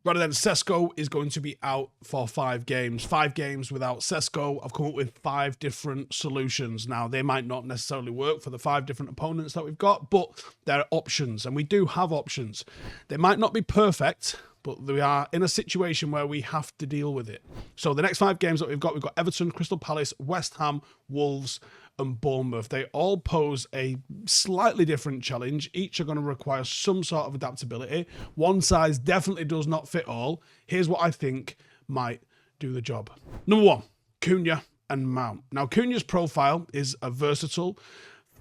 Rather than Sesko is going to be out for 5 games. 5 games without Sesko. I've come up with 5 different solutions. Now, they might not necessarily work for the 5 different opponents that we've got, but there are options, and we do have options. They might not be perfect, but we are in a situation where we have to deal with it. So the next 5 games that we've got Everton, Crystal Palace, West Ham, Wolves, and Bournemouth. They all pose a slightly different challenge. Each are going to require some sort of adaptability. One size definitely does not fit all. Here's what I think might do the job. Number 1, Cunha and Mount. Now, Cunha's profile is a versatile,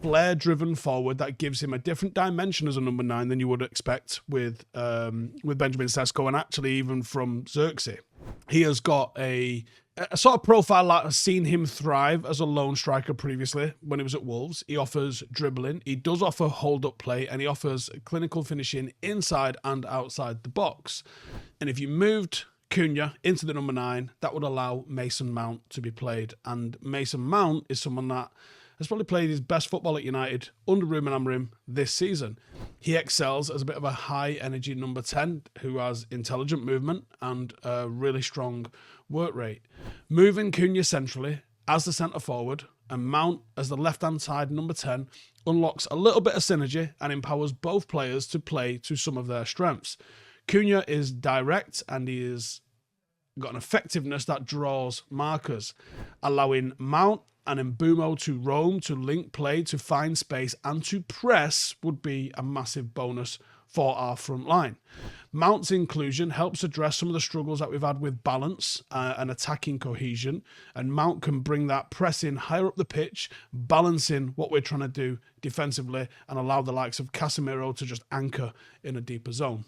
flair-driven forward that gives him a different dimension as a number 9 than you would expect with Benjamin Sesko, and actually even from Xerxes. He has got a sort of profile that has seen him thrive as a lone striker previously when he was at Wolves. He offers dribbling, he does offer hold-up play, and he offers clinical finishing inside and outside the box. And if you moved Cunha into the number 9, that would allow Mason Mount to be played. And Mason Mount is someone that has probably played his best football at United under Ruben Amorim this season. He excels as a bit of a high-energy number 10 who has intelligent movement and a really strong work rate. Moving Cunha centrally as the centre-forward and Mount as the left-hand side number 10 unlocks a little bit of synergy and empowers both players to play to some of their strengths. Cunha is direct and he has got an effectiveness that draws markers, allowing Mount and Mbuemo to roam, to link play, to find space, and to press would be a massive bonus for our front line. Mount's inclusion helps address some of the struggles that we've had with balance and attacking cohesion, and Mount can bring that pressing higher up the pitch, balancing what we're trying to do defensively, and allow the likes of Casemiro to just anchor in a deeper zone.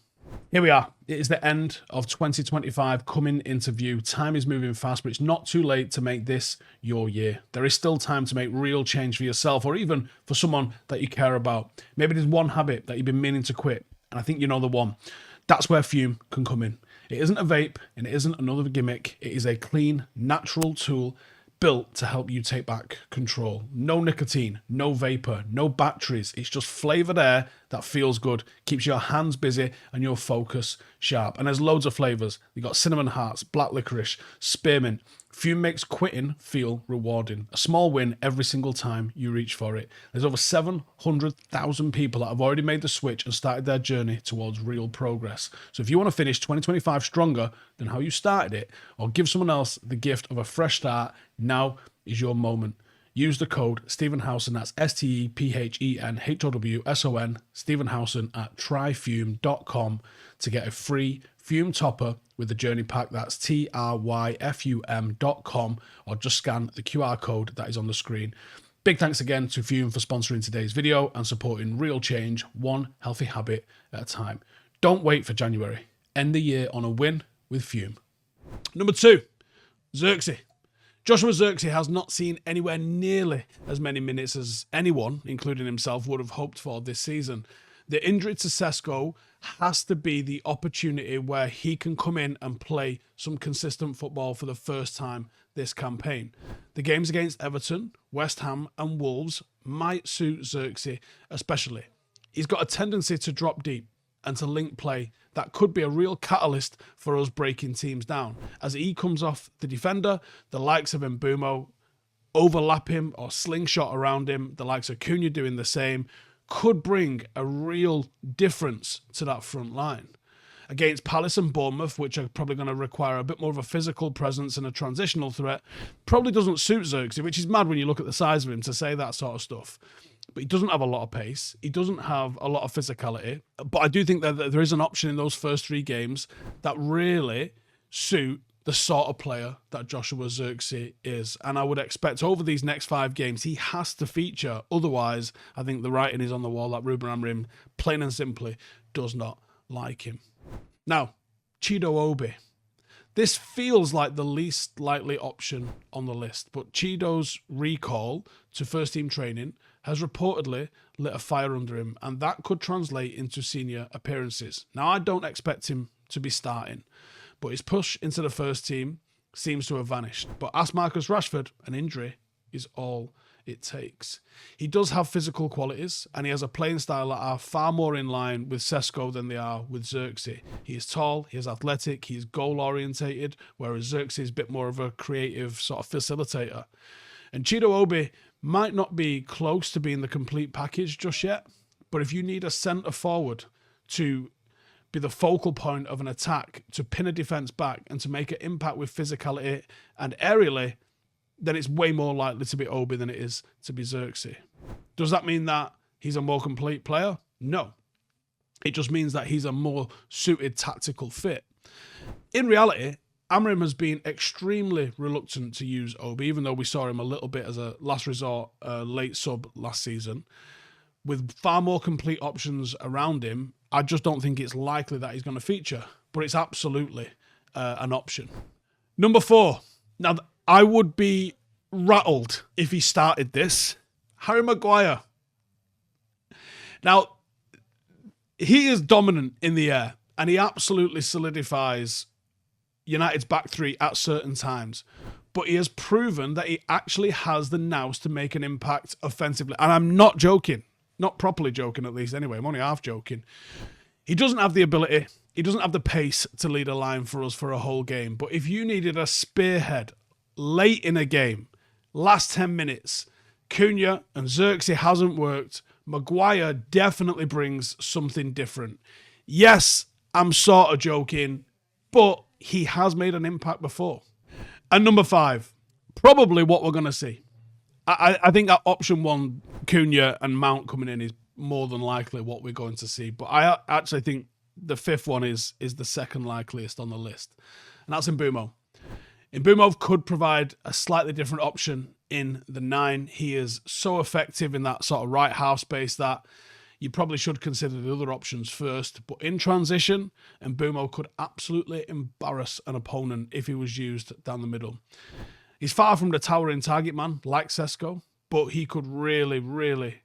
Here we are. It is the end of 2025 coming into view. Time is moving fast, but it's not too late to make this your year. There is still time to make real change for yourself or even for someone that you care about. Maybe there's one habit that you've been meaning to quit, and I think you know the one. That's where Fume can come in. It isn't a vape and it isn't another gimmick. It is a clean, natural tool built to help you take back control. No nicotine, no vapor, no batteries. It's just flavoured air that feels good, keeps your hands busy and your focus sharp. And there's loads of flavours. You've got cinnamon hearts, black licorice, spearmint. Fume makes quitting feel rewarding. A small win every single time you reach for it. There's over 700,000 people that have already made the switch and started their journey towards real progress. So if you want to finish 2025 stronger than how you started it, or give someone else the gift of a fresh start, now is your moment. Use the code Stephen Howson, that's STEPHENHOWSON, Stephen Howson at tryfume.com to get a free Fume topper with the journey pack. That's tryfum.com, or just scan the QR code that is on the screen. Big thanks again to Fume for sponsoring today's video and supporting real change, one healthy habit at a time. Don't wait for January. End the year on a win with Fume. Number 2, Xerxes. Joshua Xerxes has not seen anywhere nearly as many minutes as anyone, including himself, would have hoped for this season. The injury to Sesko has to be the opportunity where he can come in and play some consistent football for the first time this campaign. The games against Everton, West Ham and Wolves might suit Xerxes especially. He's got a tendency to drop deep and to link play that could be a real catalyst for us breaking teams down. As he comes off the defender, the likes of Mbuemo overlap him or slingshot around him, the likes of Cunha doing the same, could bring a real difference to that front line. Against Palace and Bournemouth, which are probably going to require a bit more of a physical presence and a transitional threat, probably doesn't suit Xerxes, which is mad when you look at the size of him to say that sort of stuff. But he doesn't have a lot of pace. He doesn't have a lot of physicality. But I do think that there is an option in those first 3 games that really suit the sort of player that Joshua Xerxes is. And I would expect over these next 5 games, he has to feature. Otherwise, I think the writing is on the wall that Ruben Amorim, plain and simply, does not like him. Now, Chido Obi. This feels like the least likely option on the list, but Chido's recall to first team training has reportedly lit a fire under him, and that could translate into senior appearances. Now, I don't expect him to be starting, but his push into the first team seems to have vanished. But ask Marcus Rashford, an injury is all it takes. He does have physical qualities, and he has a playing style that are far more in line with Sesko than they are with Xerxes. He is tall, he is athletic, he is goal-orientated, whereas Xerxes is a bit more of a creative sort of facilitator. And Chido Obi might not be close to being the complete package just yet, but if you need a centre-forward to be the focal point of an attack, to pin a defence back and to make an impact with physicality and aerially, then it's way more likely to be Obi than it is to be Xerxes. Does that mean that he's a more complete player? No. It just means that he's a more suited tactical fit. In reality, Amorim has been extremely reluctant to use Obi, even though we saw him a little bit as a last resort late sub last season. With far more complete options around him, I just don't think it's likely that he's going to feature, but it's absolutely an option. Number 4. Now, I would be rattled if he started this. Harry Maguire. Now, he is dominant in the air, and he absolutely solidifies United's back three at certain times. But he has proven that he actually has the nous to make an impact offensively. And I'm not joking. Not properly joking, at least, anyway. I'm only half joking. He doesn't have the ability. He doesn't have the pace to lead a line for us for a whole game. But if you needed a spearhead late in a game, last 10 minutes, Cunha and Xerxes hasn't worked. Maguire definitely brings something different. Yes, I'm sort of joking, but he has made an impact before. And number 5, probably what we're going to see. I think that option 1, Cunha and Mount coming in is more than likely what we're going to see. But I actually think the 5th one is the second likeliest on the list. And that's Mbuemo. Mbuemo could provide a slightly different option in the 9. He is so effective in that sort of right half space that you probably should consider the other options first. But in transition, Mbuemo could absolutely embarrass an opponent if he was used down the middle. He's far from the towering target man like Sesko, but he could really, really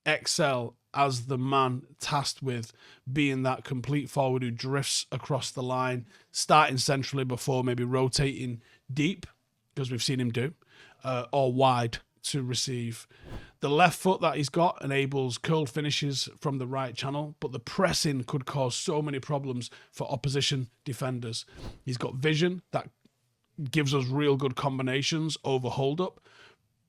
excel as the man tasked with being that complete forward who drifts across the line, starting centrally before maybe rotating deep, because we've seen him do, or wide to receive. The left foot that he's got enables curled finishes from the right channel, but the pressing could cause so many problems for opposition defenders. He's got vision that gives us real good combinations over hold-up,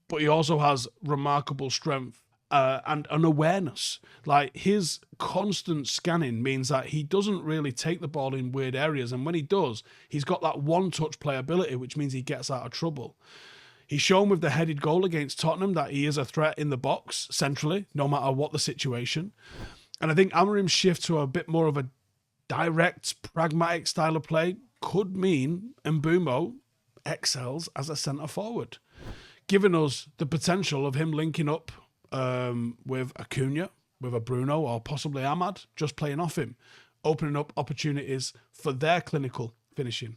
but he also has remarkable strength and an awareness. Like, his constant scanning means that he doesn't really take the ball in weird areas, and when he does, he's got that one-touch playability, which means he gets out of trouble. He's shown with the headed goal against Tottenham that he is a threat in the box, centrally, no matter what the situation. And I think Amorim's shift to a bit more of a direct, pragmatic style of play could mean Mbuemo excels as a centre-forward, giving us the potential of him linking up with a Cunha, with a Bruno, or possibly Ahmad, just playing off him, opening up opportunities for their clinical finishing.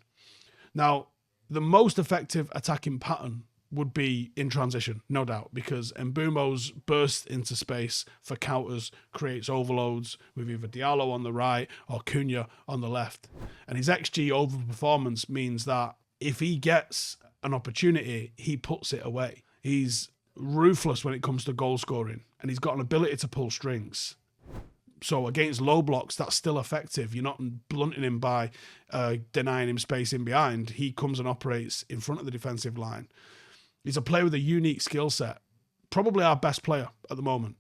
Now, the most effective attacking pattern would be in transition, no doubt, because Mbuemo's burst into space for counters creates overloads with either Diallo on the right or Cunha on the left. And his XG overperformance means that if he gets an opportunity, he puts it away. He's ruthless when it comes to goal scoring, and he's got an ability to pull strings. So against low blocks, that's still effective. You're not blunting him by denying him space in behind. He comes and operates in front of the defensive line. He's a player with a unique skill set. Probably our best player at the moment.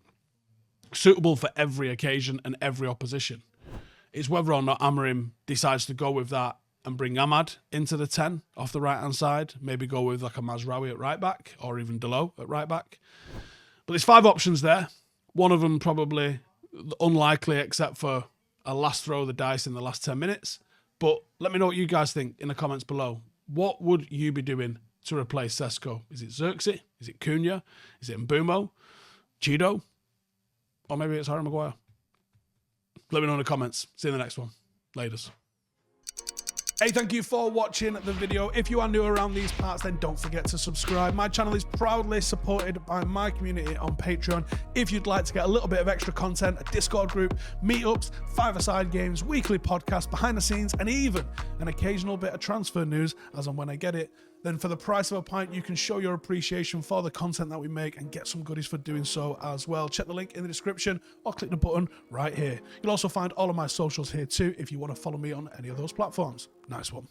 Suitable for every occasion and every opposition. It's whether or not Amorim decides to go with that and bring Ahmad into the 10 off the right-hand side. Maybe go with like a Mazraoui at right back, or even Delo at right back. But there's 5 options there. One of them probably unlikely, except for a last throw of the dice in the last 10 minutes. But let me know what you guys think in the comments below. What would you be doing to replace Sesko? Is it Xerxes? Is it Cunha? Is it Mbuemo? Chido? Or maybe it's Harry Maguire? Let me know in the comments. See you in the next one. Laters. Hey, thank you for watching the video. If you are new around these parts, then don't forget to subscribe. My channel is proudly supported by my community on Patreon. If you'd like to get a little bit of extra content, a Discord group, meetups, 5-a-side games, weekly podcasts, behind the scenes, and even an occasional bit of transfer news as and when I get it, then for the price of a pint, you can show your appreciation for the content that we make and get some goodies for doing so as well. Check the link in the description or click the button right here. You'll also find all of my socials here too if you want to follow me on any of those platforms. Nice one.